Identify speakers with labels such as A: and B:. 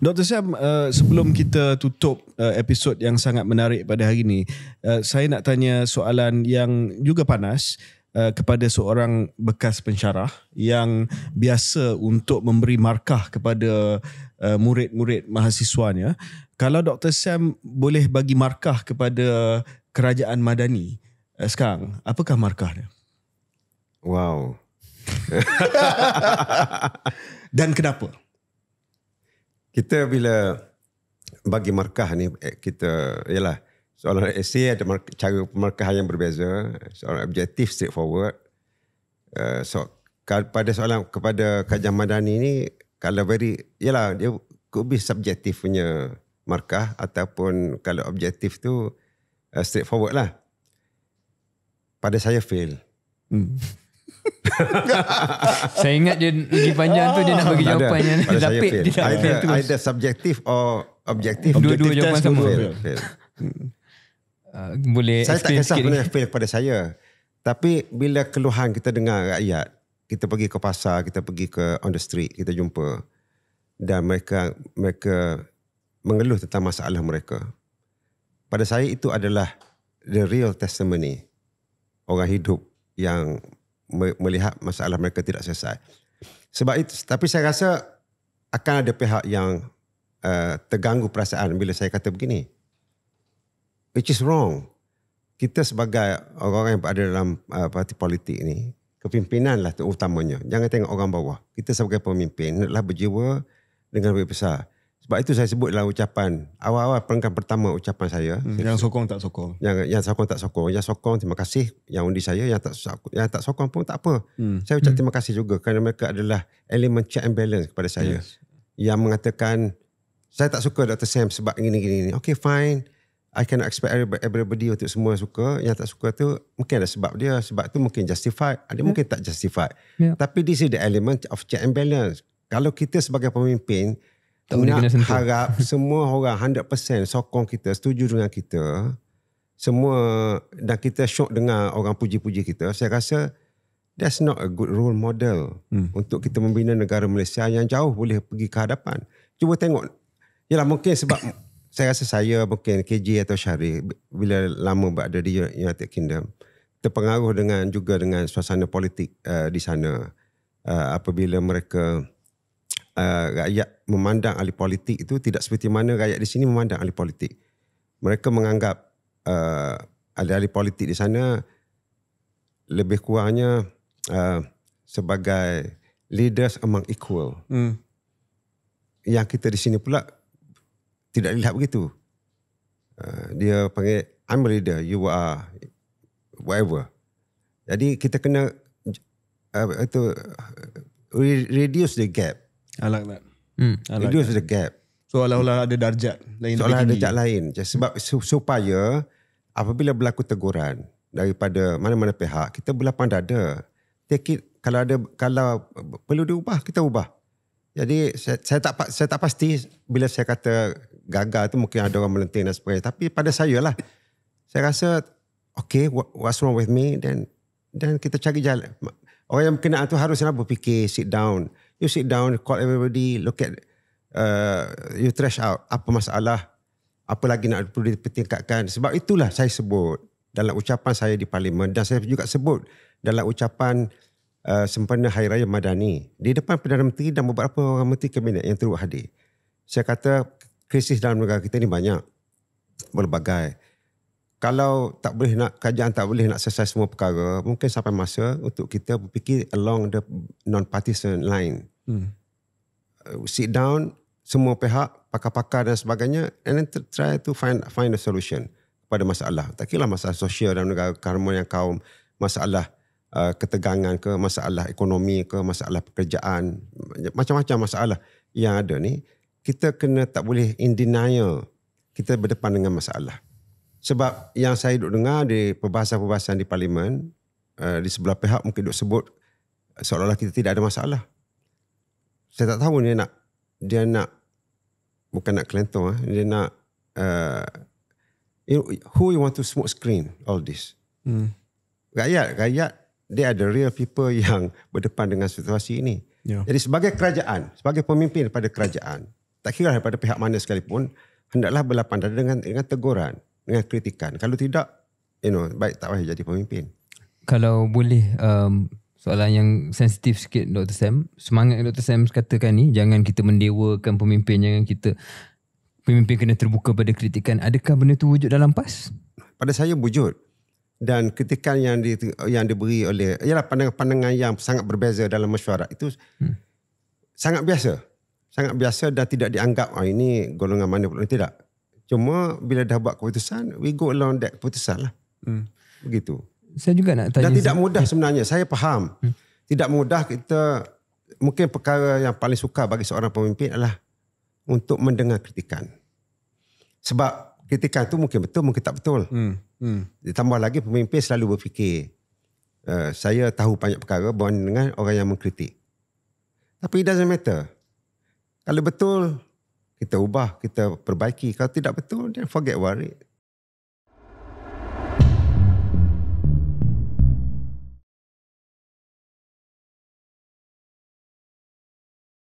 A: Dr. Sam, sebelum kita tutup episod yang sangat menarik pada hari ini, saya nak tanya soalan yang juga panas kepada seorang bekas pensyarah yang biasa untuk memberi markah kepada murid-murid mahasiswanya. Kalau Dr. Sam boleh bagi markah kepada kerajaan Madani sekarang, apakah markahnya?
B: Wow.
A: Dan kenapa?
B: Kita bila bagi markah ni, kita ialah soalan essay ada cara pemarkahan yang berbeza, soalan objektif straightforward. Pada soalan kepada Kerajaan Madani ni, kalau ialah dia could be subjektif punya markah, ataupun kalau objektif tu straightforward lah. Pada saya fail.
C: Saya ingat dia lagi panjang tu dia nak bagi jawapannya.
B: Tapi either subjektif or objektif.
C: Dua-dua jawapan sama.
B: Fail.
C: Boleh
B: saya tak kisah
C: sikit
B: benda fail pada saya. Tapi bila keluhan kita dengar rakyat, kita pergi ke pasar, kita pergi ke on the street, kita jumpa, dan mereka mengeluh tentang masalah mereka. Pada saya itu adalah the real testimony orang hidup yang melihat masalah mereka tidak selesai. Sebab itu, tapi saya rasa akan ada pihak yang terganggu perasaan bila saya kata begini. Which is wrong. Kita sebagai orang-orang yang berada dalam parti politik ni, kepimpinan lah utamanya. Jangan tengok orang bawah. Kita sebagai pemimpin hendaklah berjiwa dengan lebih besar. Sebab itu saya sebut dalam ucapan awal-awal perenggan pertama ucapan saya.
A: Yang sokong tak sokong.
B: Yang sokong tak sokong. Yang sokong terima kasih. Yang undi saya. Yang tak sokong pun tak apa. Saya ucap terima kasih juga kerana mereka adalah elemen check and balance kepada saya. Yes. Yang mengatakan saya tak suka Dr. Sam sebab gini-gini. Okay, fine. I cannot expect everybody untuk semua suka. Yang tak suka tu mungkin ada sebab dia. Sebab tu mungkin justified. Ada mungkin tak justified. Tapi this is the element of check and balance. Kalau kita sebagai pemimpin nak harap semua orang 100% sokong kita, setuju dengan kita, semua, dan kita syok dengar orang puji-puji kita, saya rasa that's not a good role model untuk kita membina negara Malaysia yang jauh boleh pergi ke hadapan. Cuba tengok. Yalah, mungkin sebab saya rasa saya, mungkin KJ atau Syarif, bila lama berada di United Kingdom, terpengaruh juga dengan suasana politik di sana. Apabila mereka rakyat memandang ahli politik itu tidak seperti mana rakyat di sini memandang ahli politik. Mereka menganggap ahli politik di sana lebih kurangnya sebagai leaders among equal. Yang kita di sini pula tidak dilihat begitu. Dia panggil I'm a leader, you are whatever. Jadi kita kena reduce the gap.
A: I like that.
B: Reduce the gap.
A: Seolah-olah ada darjat lain.
B: Seolah ada darjat lain. Sebab supaya apabila berlaku teguran daripada mana-mana pihak, kita berlapang dada. Take it, kalau perlu diubah, kita ubah. Jadi saya tak pasti bila saya kata gagal tu mungkin ada orang melenting dan sebagainya. Tapi pada saya lah, saya rasa okay, what's wrong with me? Dan kita cari jalan. Orang yang berkenaan tu haruslah berfikir, sit down. You sit down, call everybody, look at, you trash out apa masalah, apa lagi nak perlu dipertingkatkan. Sebab itulah saya sebut dalam ucapan saya di Parlimen, dan saya juga sebut dalam ucapan sempena Hari Raya Madani di depan Perdana Menteri dan beberapa orang menteri kabinet yang turut hadir. Saya kata krisis dalam negara kita ni banyak, berbagai. Kalau kerajaan tak boleh nak selesai semua perkara, mungkin sampai masa untuk kita berfikir along the non-partisan line. Sit down, semua pihak, pakar-pakar dan sebagainya, and then try to find a solution kepada masalah. Tak kira masalah sosial dalam negara, keharmonian kaum, masalah ketegangan ke, masalah ekonomi ke, masalah pekerjaan, macam-macam masalah yang ada ni, kita tak boleh in denial kita berdepan dengan masalah. Sebab yang saya duk dengar di perbahasan-perbahasan di Parlimen, di sebelah pihak mungkin duk sebut seolah-olah kita tidak ada masalah. Saya tak tahu dia nak bukan nak kelentong, dia nak who you want to smoke screen all this. Rakyat they are the real people yang berdepan dengan situasi ini. Jadi sebagai kerajaan, sebagai pemimpin pada kerajaan, tak kira daripada pihak mana sekalipun, hendaklah berlapang dada dengan teguran, dengan kritikan. Kalau tidak, baik tak payah jadi pemimpin.
C: Kalau boleh soalan yang sensitif sikit Dr. Sam. Semangat yang Dr. Sam katakan ni, jangan kita mendewakan pemimpin, jangan kita pemimpin kena terbuka pada kritikan. Adakah benda tu wujud dalam PAS?
B: Pada saya wujud. Dan kritikan yang diberi oleh, ialah pandangan-pandangan yang sangat berbeza dalam mesyuarat itu sangat biasa. Sangat biasa dan tidak dianggap ini golongan mana pun, tidak. Cuma bila dah buat keputusan, we go along that keputusan lah. Begitu.
C: Saya juga nak tanya.
B: Dan tidak mudah sebenarnya, saya faham. Tidak mudah kita, mungkin perkara yang paling sukar bagi seorang pemimpin adalah untuk mendengar kritikan. Sebab kritikan tu mungkin betul, mungkin tak betul. Ditambah lagi pemimpin selalu berfikir, saya tahu banyak perkara berbanding dengan orang yang mengkritik. Tapi it doesn't matter. Kalau betul, kita ubah, kita perbaiki. Kalau tidak betul, then forget about it.